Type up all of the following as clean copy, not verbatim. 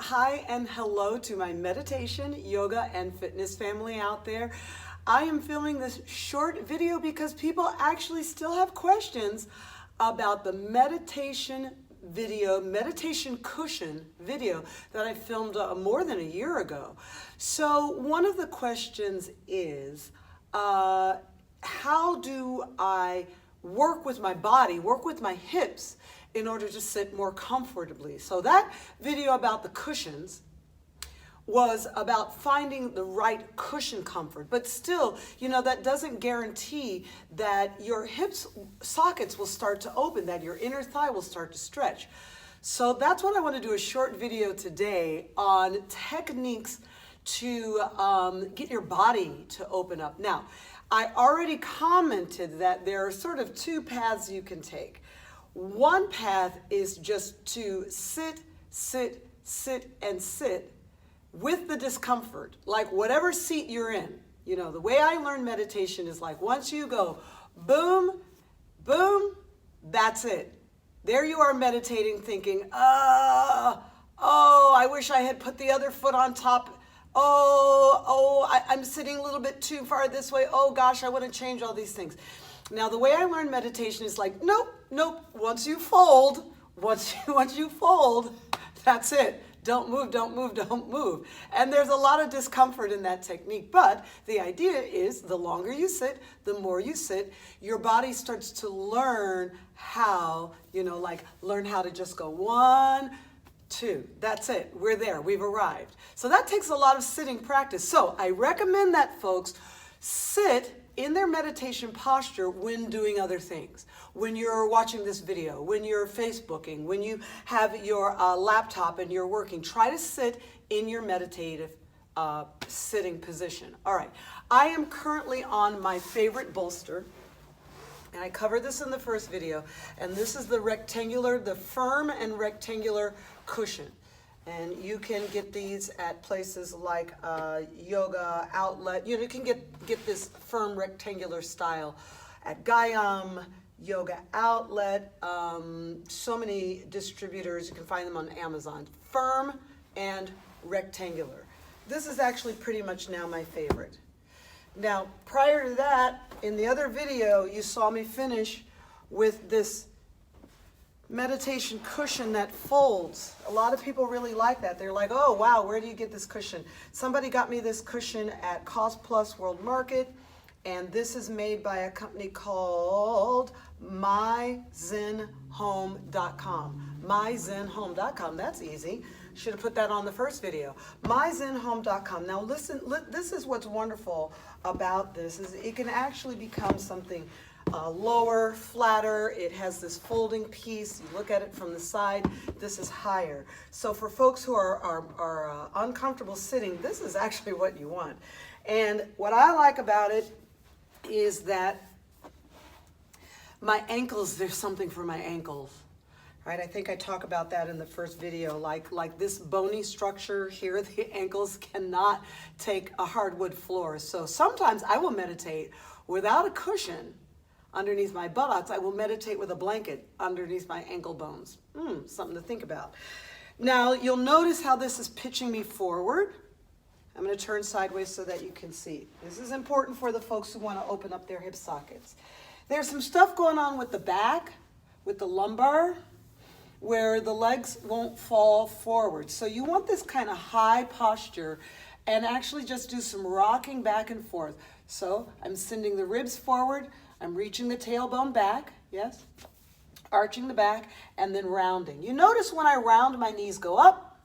hi, and hello to my meditation, yoga, and fitness family out there. I am filming this short video because people actually still have questions about the meditation cushion video that I filmed more than a year ago. So one of the questions is, how do I work with my body, work with my hips in order to sit more comfortably? So that video about the cushions was about finding the right cushion comfort, but still, that doesn't guarantee that your hips sockets will start to open, that your inner thigh will start to stretch. So that's what I want to do, a short video today on techniques to get your body to open up. Now, I already commented that there are sort of two paths you can take. One path is just to sit, and sit with the discomfort, like whatever seat you're in. The way I learned meditation is like once you go boom, boom, that's it. There you are meditating thinking, oh, I wish I had put the other foot on top. I'm sitting a little bit too far this way. Oh gosh, I want to change all these things. Now, the way I learned meditation is like, nope. Once you fold, that's it. Don't move. And there's a lot of discomfort in that technique. But the idea is the longer you sit, the more you sit, your body starts to learn how, learn how to just go 1, 2. That's it. We're there. We've arrived. So that takes a lot of sitting practice. So I recommend that folks sit in their meditation posture when doing other things. When you're watching this video, when you're Facebooking, when you have your laptop and you're working, try to sit in your meditative sitting position. All right, I am currently on my favorite bolster, and I covered this in the first video, and this is the firm and rectangular cushion. And you can get these at places like Yoga Outlet. You can get this firm rectangular style at Gayam, Yoga Outlet, so many distributors. You can find them on Amazon. Firm and rectangular. This is actually pretty much now my favorite. Now, prior to that, in the other video, you saw me finish with this meditation cushion that folds. A lot of people really like that. They're like, oh wow, where do you get this cushion? Somebody got me this cushion at Cost Plus World Market, and this is made by a company called myzenhome.com. myzenhome.com, that's easy. Should have put that on the first video. myzenhome.com. Now listen, this is what's wonderful about this, is it can actually become something lower, flatter. It has this folding piece. You look at it from the side. This is higher. So for folks who are uncomfortable sitting, this is actually what you want. And what I like about it is that my ankles, there's something for my ankles. Right? I think I talk about that in the first video, like this bony structure here, the ankles cannot take a hardwood floor. So sometimes I will meditate without a cushion underneath my buttocks. I will meditate with a blanket underneath my ankle bones. Something to think about. Now, you'll notice how this is pitching me forward. I'm going to turn sideways so that you can see. This is important for the folks who want to open up their hip sockets. There's some stuff going on with the back, with the lumbar, where the legs won't fall forward. So you want this kind of high posture and actually just do some rocking back and forth. So I'm sending the ribs forward. I'm reaching the tailbone back, yes, arching the back, and then rounding. You notice when I round, my knees go up,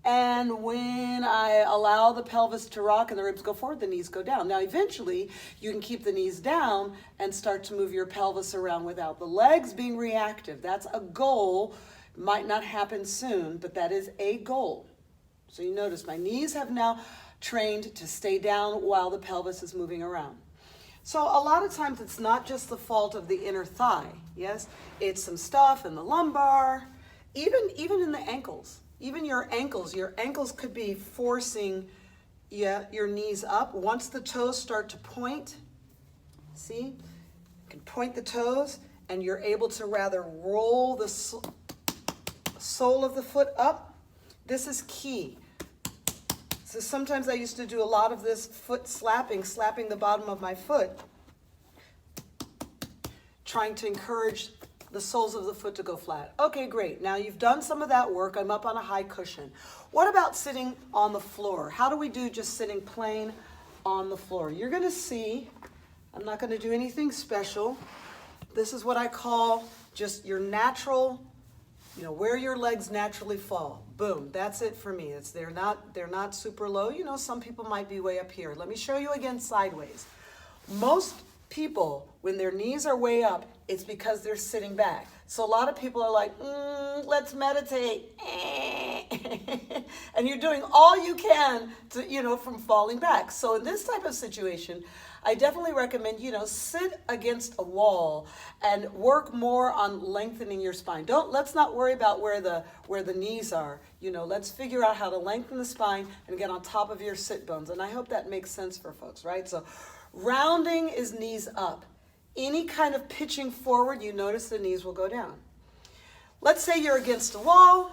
and when I allow the pelvis to rock and the ribs go forward, the knees go down. Now, eventually, you can keep the knees down and start to move your pelvis around without the legs being reactive. That's a goal. Might not happen soon, but that is a goal. So you notice my knees have now trained to stay down while the pelvis is moving around. So a lot of times it's not just the fault of the inner thigh, yes? It's some stuff in the lumbar, even in the ankles. Even your ankles could be forcing your knees up. Once the toes start to point, see? You can point the toes and you're able to rather roll the sole of the foot up This is key. So sometimes I used to do a lot of this foot slapping the bottom of my foot, trying to encourage the soles of the foot to go flat. Okay, great. Now you've done some of that work. I'm up on a high cushion. What about sitting on the floor? How do we do just sitting plain on the floor? You're going to see, I'm not going to do anything special. This is what I call just your natural, where your legs naturally fall. Boom, that's it for me. They're not super low. Some people might be way up here. Let me show you again sideways. Most people, when their knees are way up, it's because they're sitting back. So a lot of people are like, let's meditate. And you're doing all you can to, from falling back. So in this type of situation, I definitely recommend, sit against a wall and work more on lengthening your spine. Let's not worry about where the knees are. Let's figure out how to lengthen the spine and get on top of your sit bones. And I hope that makes sense for folks, right? So rounding is knees up. Any kind of pitching forward, you notice the knees will go down. Let's say you're against a wall.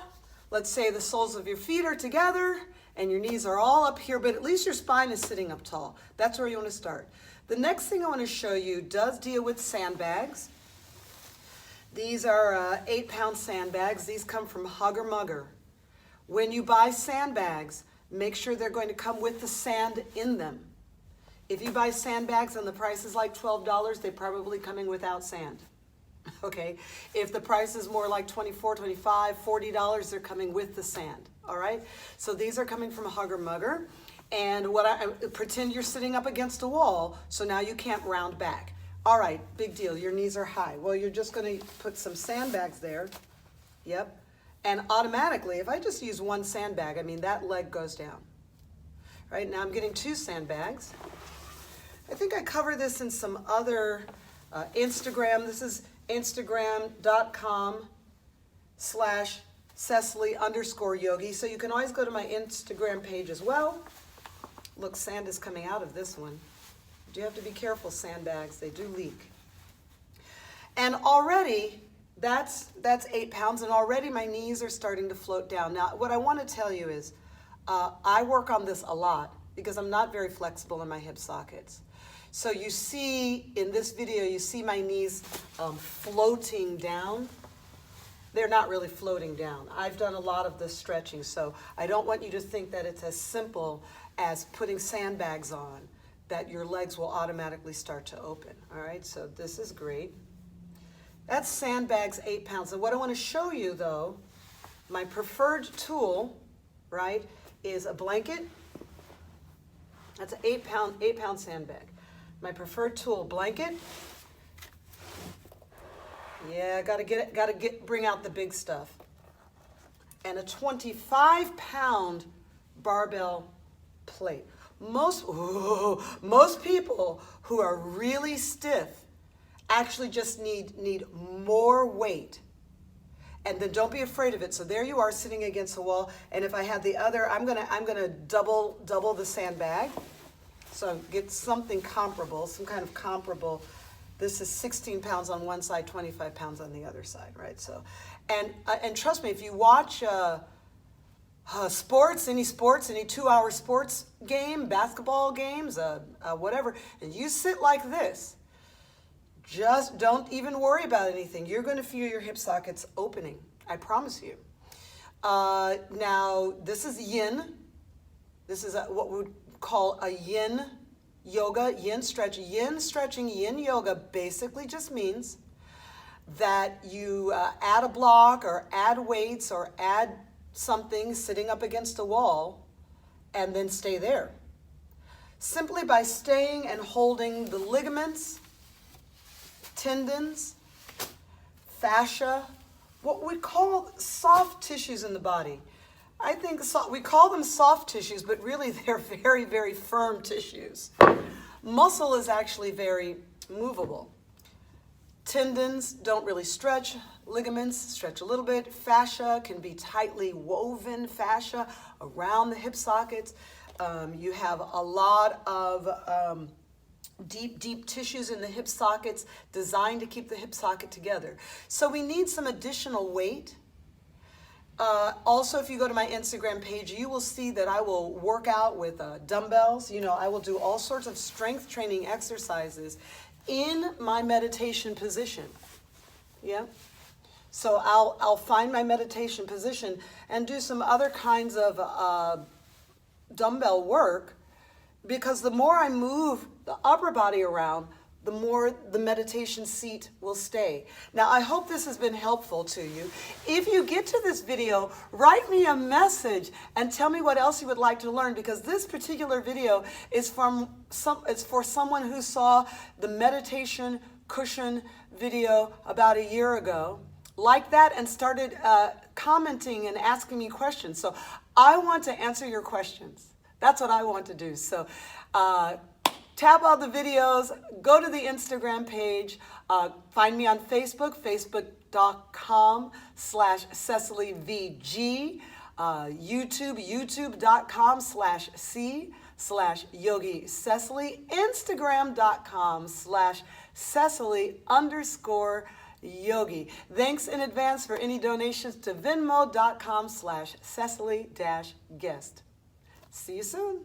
Let's say the soles of your feet are together and your knees are all up here, but at least your spine is sitting up tall. That's where you want to start. The next thing I want to show you does deal with sandbags. These are 8-pound sandbags. These come from Hugger Mugger. When you buy sandbags, make sure they're going to come with the sand in them. If you buy sandbags and the price is like $12, they're probably coming without sand. Okay? If the price is more like $24, $25, $40, they're coming with the sand. All right? So these are coming from Hugger Mugger. And pretend you're sitting up against a wall, so now you can't round back. All right, big deal. Your knees are high. Well, you're just going to put some sandbags there. Yep. And automatically, if I just use one sandbag, that leg goes down. Right? Now I'm getting 2 sandbags. I think I cover this in some other Instagram. This is Instagram.com/Cecily_yogi. So you can always go to my Instagram page as well. Look, sand is coming out of this one. You do have to be careful, sandbags. They do leak. And already, that's 8 pounds, and already my knees are starting to float down. Now, what I want to tell you is, I work on this a lot because I'm not very flexible in my hip sockets. So you see, in this video, you see my knees floating down. They're not really floating down. I've done a lot of this stretching, so I don't want you to think that it's as simple as putting sandbags on, that your legs will automatically start to open. All right, so this is great. That's sandbags, 8 pounds. And what I want to show you, though, my preferred tool, right, is a blanket. That's an 8-pound sandbag. My preferred tool, blanket. Yeah, bring out the big stuff. And a 25-pound barbell plate. Most people who are really stiff actually just need more weight. And then don't be afraid of it. So there you are sitting against a wall. And if I had the other, I'm gonna double the sandbag. So get something comparable, some kind of comparable. This is 16 pounds on one side, 25 pounds on the other side, right? So, and trust me, if you watch sports, any 2-hour sports game, basketball games, whatever, and you sit like this, just don't even worry about anything. You're going to feel your hip sockets opening. I promise you. Now, this is yin. This is what we would call a yin yoga, yin stretch. Yin stretching, yin yoga basically just means that you add a block or add weights or add something sitting up against a wall and then stay there. Simply by staying and holding the ligaments, tendons, fascia, what we call soft tissues in the body. I think we call them soft tissues, but really they're very, very firm tissues. Muscle is actually very movable. Tendons don't really stretch. Ligaments stretch a little bit. Fascia can be tightly woven fascia around the hip sockets. You have a lot of deep tissues in the hip sockets designed to keep the hip socket together. So we need some additional weight. Also, if you go to my Instagram page, you will see that I will work out with dumbbells. You know, I will do all sorts of strength training exercises in my meditation position. Yeah. So I'll find my meditation position and do some other kinds of dumbbell work, because the more I move the upper body around, the more the meditation seat will stay. Now, I hope this has been helpful to you. If you get to this video, write me a message and tell me what else you would like to learn, because this particular video is it's for someone who saw the meditation cushion video about a year ago, like that, and started commenting and asking me questions. So I want to answer your questions. That's what I want to do. So tap all the videos, go to the Instagram page, find me on Facebook, facebook.com/CecilyVG, YouTube, youtube.com/C/Yogi Cecily, Instagram.com/Cecily_Yogi. Thanks in advance for any donations to Venmo.com/Cecily-guest. See you soon.